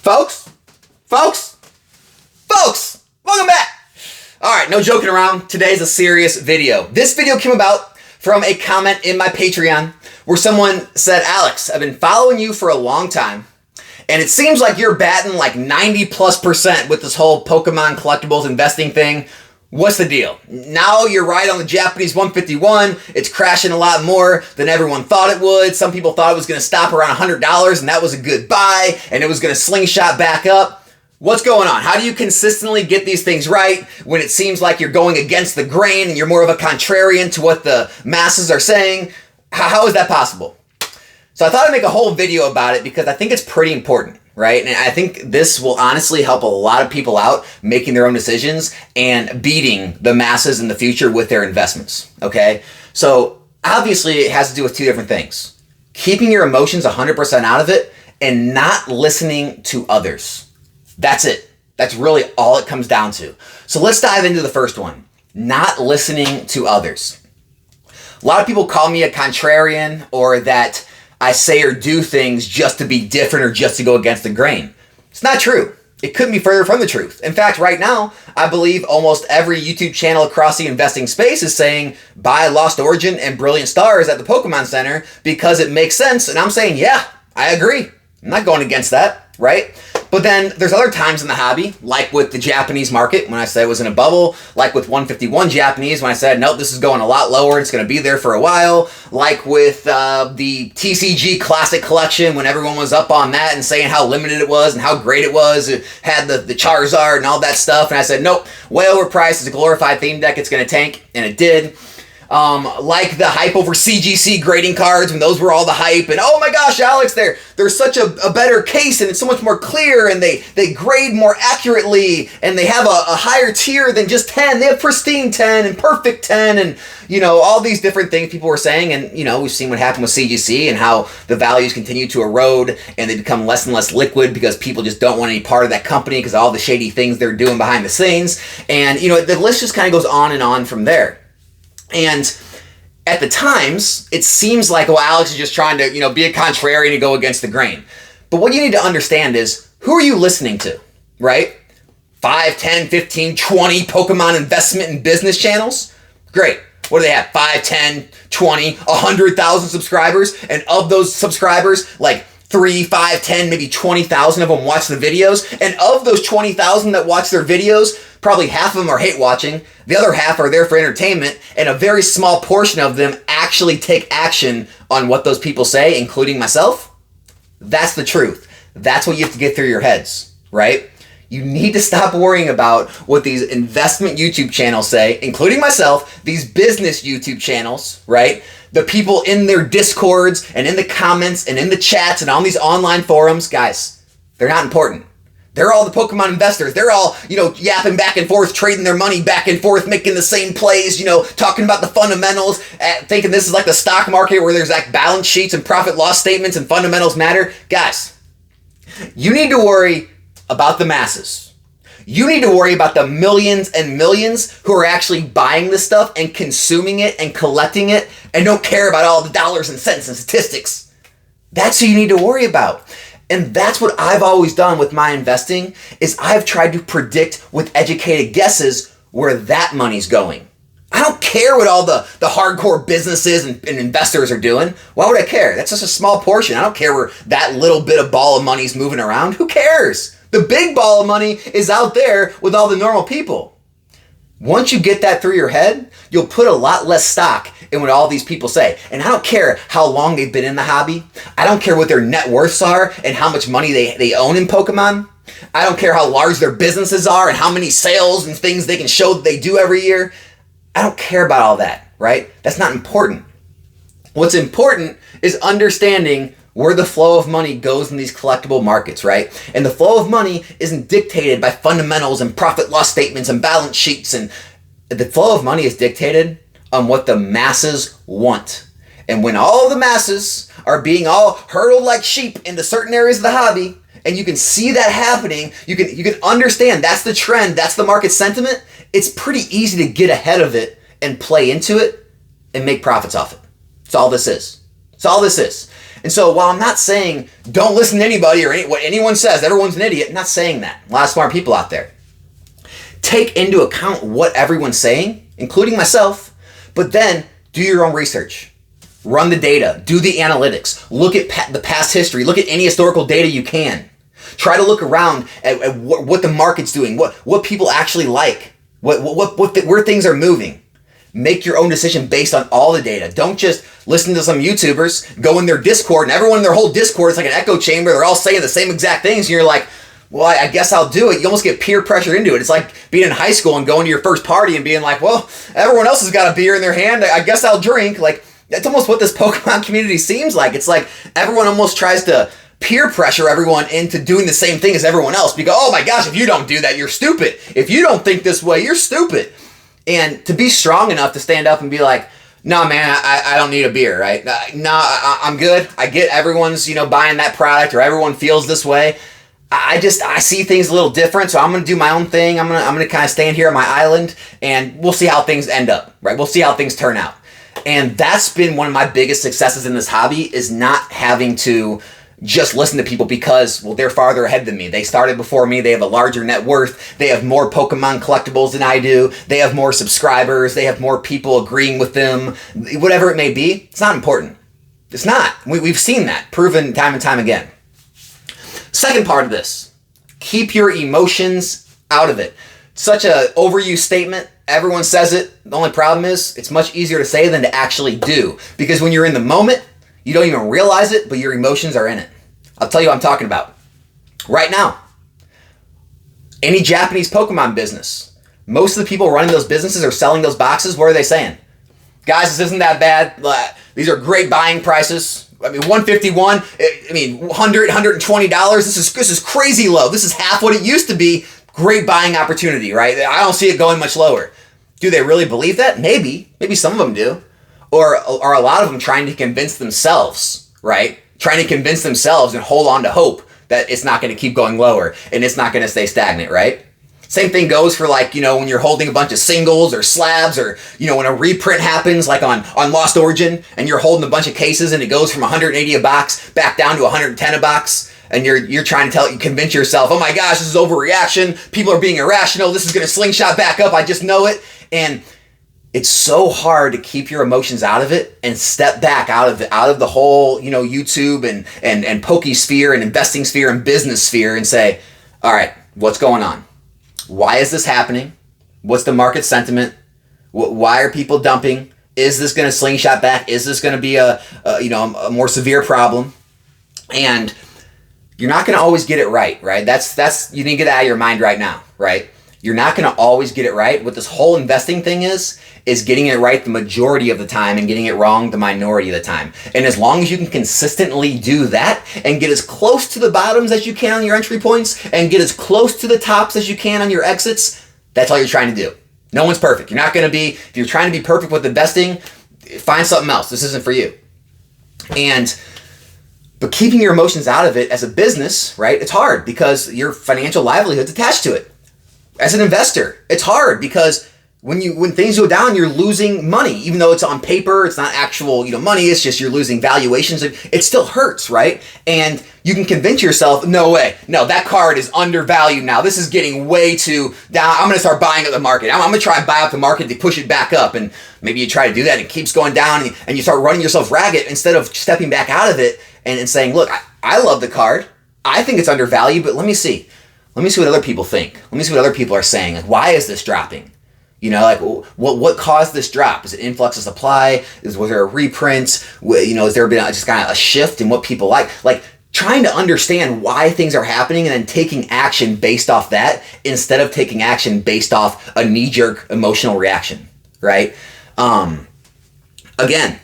Folks, welcome back. All right, no joking around. Today's a serious video. This video came about from a comment in my Patreon where someone said, Alex, I've been following you for a long time, and it seems like you're batting like 90+% with this whole Pokemon collectibles investing thing. What's the deal? Now you're right on the Japanese 151. It's crashing a lot more than everyone thought it would. Some people thought it was going to stop around $100, and that was a good buy, and it was going to slingshot back up. What's going on? How do you consistently get these things right when it seems like you're going against the grain and you're more of a contrarian to what the masses are saying? How is that possible? So I thought I'd make a whole video about it because I think it's pretty important, right? And I think this will honestly help a lot of people out making their own decisions and beating the masses in the future with their investments, okay? So obviously it has to do with two different things. Keeping your emotions 100% out of it and not listening to others. That's it. That's really all it comes down to. So let's dive into the first one. Not listening to others. A lot of people call me a contrarian, or that I say or do things just to be different or just to go against the grain. It's not true. It couldn't be further from the truth. In fact, right now, I believe almost every YouTube channel across the investing space is saying buy Lost Origin and Brilliant Stars at the Pokemon Center because it makes sense. And I'm saying, yeah, I agree. I'm not going against that, right? But then there's other times in the hobby, like with the Japanese market when I said it was in a bubble, like with 151 Japanese when I said, nope, this is going a lot lower, it's going to be there for a while, like with the TCG Classic Collection when everyone was up on that and saying how limited it was and how great it was, it had the Charizard and all that stuff, and I said, nope, way overpriced, it's a glorified theme deck, it's going to tank, and it did. Like the hype over CGC grading cards when those were all the hype, and oh my gosh, Alex, they're such a better case and it's so much more clear and they grade more accurately and they have a higher tier than just 10. They have pristine 10 and perfect 10 and, you know, all these different things people were saying. And, you know, we've seen what happened with CGC and how the values continue to erode and they become less and less liquid because people just don't want any part of that company because of all the shady things they're doing behind the scenes. And, you know, the list just kind of goes on and on from there. And at the times, it seems like, well, Alex is just trying to, you know, be a contrarian and go against the grain. But what you need to understand is, who are you listening to, right? 5, 10, 15, 20 Pokemon investment and business channels? Great. What do they have? 5, 10, 20, 100,000 subscribers? And of those subscribers, like 3, 5, 10, maybe 20,000 of them watch the videos. And of those 20,000 that watch their videos, probably half of them are hate watching, the other half are there for entertainment, and a very small portion of them actually take action on what those people say, including myself. That's the truth. That's what you have to get through your heads, right? You need to stop worrying about what these investment YouTube channels say, including myself, these business YouTube channels, right? The people in their Discords and in the comments and in the chats and on these online forums, guys, they're not important. They're all the Pokemon investors. They're all, you know, yapping back and forth, trading their money back and forth, making the same plays, you know, talking about the fundamentals, thinking this is like the stock market where there's like balance sheets and profit loss statements and fundamentals matter. Guys, you need to worry about the masses. You need to worry about the millions and millions who are actually buying this stuff and consuming it and collecting it and don't care about all the dollars and cents and statistics. That's who you need to worry about. And that's what I've always done with my investing, is I've tried to predict with educated guesses where that money's going. I don't care what all the hardcore businesses and investors are doing. Why would I care? That's just a small portion. I don't care where that little bit of ball of money's moving around. Who cares? The big ball of money is out there with all the normal people. Once you get that through your head, you'll put a lot less stock in what all these people say. And I don't care how long they've been in the hobby. I don't care what their net worths are and how much money they own in Pokemon. I don't care how large their businesses are and how many sales and things they can show that they do every year. I don't care about all that, right? That's not important. What's important is understanding where the flow of money goes in these collectible markets, right? And the flow of money isn't dictated by fundamentals and profit loss statements and balance sheets. And the flow of money is dictated on what the masses want. And when all the masses are being all herdled like sheep into certain areas of the hobby, and you can see that happening, you can understand that's the trend, that's the market sentiment, it's pretty easy to get ahead of it and play into it and make profits off it. That's all this is. That's all this is. And so while I'm not saying don't listen to anybody or what anyone says, everyone's an idiot, I'm not saying that. A lot of smart people out there. Take into account what everyone's saying, including myself, but then do your own research. Run the data, do the analytics, look at the past history, look at any historical data you can. Try to look around at what the market's doing, what people actually like, where things are moving. Make your own decision based on all the data. Don't just listen to some YouTubers, go in their Discord, and everyone in their whole Discord is like an echo chamber. They're all saying the same exact things, and you're like, well, I guess I'll do it. You almost get peer pressured into it. It's like being in high school and going to your first party and being like, well, everyone else has got a beer in their hand. I guess I'll drink. Like, that's almost what this Pokemon community seems like. It's like everyone almost tries to peer pressure everyone into doing the same thing as everyone else. Because, oh my gosh, if you don't do that, you're stupid. If you don't think this way, you're stupid. And to be strong enough to stand up and be like, no, man, I don't need a beer, right? No, I'm good. I get everyone's, buying that product or everyone feels this way. I see things a little different, so I'm going to do my own thing. I'm going to kind of stand here on my island, and we'll see how things end up, right? We'll see how things turn out. And that's been one of my biggest successes in this hobby, is not having to just listen to people because, well, they're farther ahead than me. They started before me. They have a larger net worth. They have more Pokemon collectibles than I do. They have more subscribers. They have more people agreeing with them. Whatever it may be, it's not important. It's not. We've seen that, proven time and time again. Second part of this, keep your emotions out of it. Such a overused statement. Everyone says it. The only problem is it's much easier to say than to actually do. Because when you're in the moment, you don't even realize it, but your emotions are in it. I'll tell you what I'm talking about. Right now, any Japanese Pokemon business, most of the people running those businesses are selling those boxes. What are they saying? Guys, this isn't that bad. These are great buying prices. I mean, $151, $100, $120. This is crazy low. This is half what it used to be. Great buying opportunity, right? I don't see it going much lower. Do they really believe that? Maybe. Maybe some of them do. Or are a lot of them trying to convince themselves, right? Trying to convince themselves and hold on to hope that it's not going to keep going lower and it's not going to stay stagnant, right? Same thing goes for when you're holding a bunch of singles or slabs, or when a reprint happens like on Lost Origin and you're holding a bunch of cases and it goes from 180 a box back down to 110 a box, and you're trying to convince yourself, oh my gosh, this is overreaction, people are being irrational, this is going to slingshot back up, I just know it. And it's so hard to keep your emotions out of it and step back out of the whole YouTube and Pokesphere and investing sphere and business sphere and say, all right, what's going on? Why is this happening? What's the market sentiment? Why are people dumping? Is this going to slingshot back? Is this going to be a more severe problem? And you're not going to always get it right? That's you need to get out of your mind right now, right? You're not going to always get it right. What this whole investing thing is getting it right the majority of the time and getting it wrong the minority of the time. And as long as you can consistently do that and get as close to the bottoms as you can on your entry points and get as close to the tops as you can on your exits, that's all you're trying to do. No one's perfect. You're not going to be, if you're trying to be perfect with investing, find something else. This isn't for you. But keeping your emotions out of it as a business, right? It's hard because your financial livelihood's attached to it. As an investor, it's hard because when things go down, you're losing money. Even though it's on paper, it's not actual money, it's just you're losing valuations. It still hurts, right? And you can convince yourself, no way, no, that card is undervalued now. This is getting way too down. I'm going to start buying at the market. I'm going to try and buy up the market to push it back up. And maybe you try to do that and it keeps going down and you start running yourself ragged instead of stepping back out of it and saying, look, I love the card. I think it's undervalued, but let me see. Let me see what other people think. Let me see what other people are saying. Like, why is this dropping? What caused this drop? Is it influx of supply? Was there a reprint? Has there been just kind of a shift in what people like? Like, trying to understand why things are happening and then taking action based off that instead of taking action based off a knee-jerk emotional reaction, right? Again,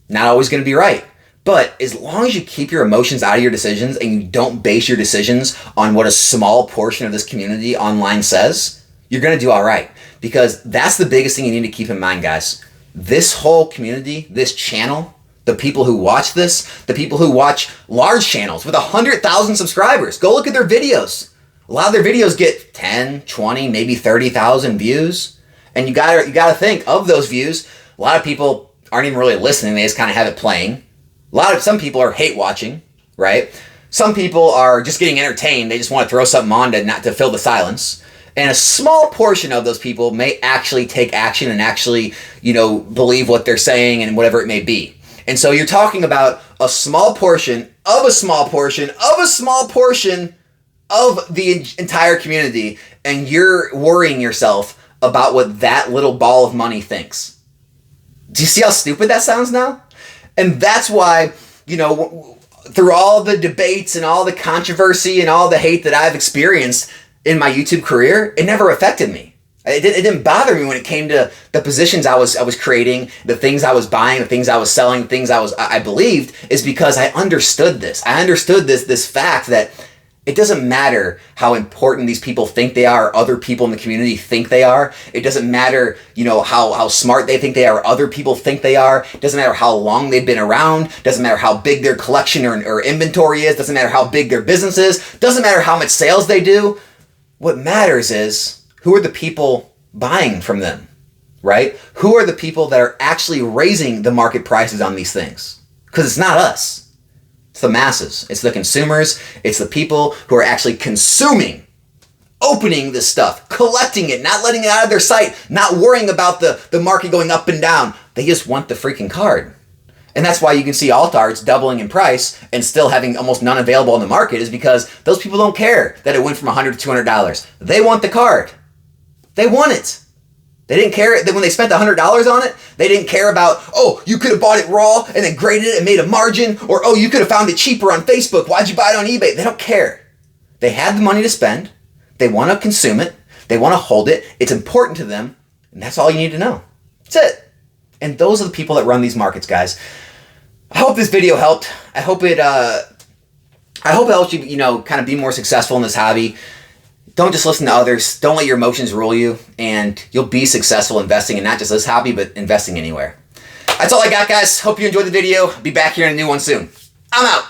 not always going to be right. But as long as you keep your emotions out of your decisions and you don't base your decisions on what a small portion of this community online says, you're going to do all right. Because that's the biggest thing you need to keep in mind, guys. This whole community, this channel, the people who watch this, the people who watch large channels with 100,000 subscribers, go look at their videos. A lot of their videos get 10, 20, maybe 30,000 views. And you gotta think, of those views, a lot of people aren't even really listening. They just kind of have it playing. Some people are hate watching, right? Some people are just getting entertained. They just want to throw something on to fill the silence. And a small portion of those people may actually take action and actually, believe what they're saying and whatever it may be. And so you're talking about a small portion of a small portion of a small portion of the entire community, and you're worrying yourself about what that little ball of money thinks. Do you see how stupid that sounds now? And that's why, through all the debates and all the controversy and all the hate that I've experienced in my YouTube career, it never affected me. It didn't bother me when it came to the positions I was creating, the things I was buying, the things I was selling, the things I believed, is because I understood this. I understood this fact that it doesn't matter how important these people think they are, or other people in the community think they are. It doesn't matter, how smart they think they are, or other people think they are. It doesn't matter how long they've been around. It doesn't matter how big their collection or inventory is. It doesn't matter how big their business is. It doesn't matter how much sales they do. What matters is who are the people buying from them, right? Who are the people that are actually raising the market prices on these things? Because it's not us. It's the masses. It's the consumers. It's the people who are actually consuming, opening this stuff, collecting it, not letting it out of their sight, not worrying about the market going up and down. They just want the freaking card. And that's why you can see alt arts doubling in price and still having almost none available in the market, is because those people don't care that it went from $100 to $200. They want the card. They want it. They didn't care that when they spent $100 on it, they didn't care about, oh, you could have bought it raw and then graded it and made a margin, or, oh, you could have found it cheaper on Facebook. Why'd you buy it on eBay? They don't care. They have the money to spend. They want to consume it. They want to hold it. It's important to them. And that's all you need to know. That's it. And those are the people that run these markets, guys. I hope this video helped. I hope it helps you, kind of be more successful in this hobby. Don't just listen to others. Don't let your emotions rule you, and you'll be successful investing in not just this hobby, but investing anywhere. That's all I got, guys. Hope you enjoyed the video. Be back here in a new one soon. I'm out.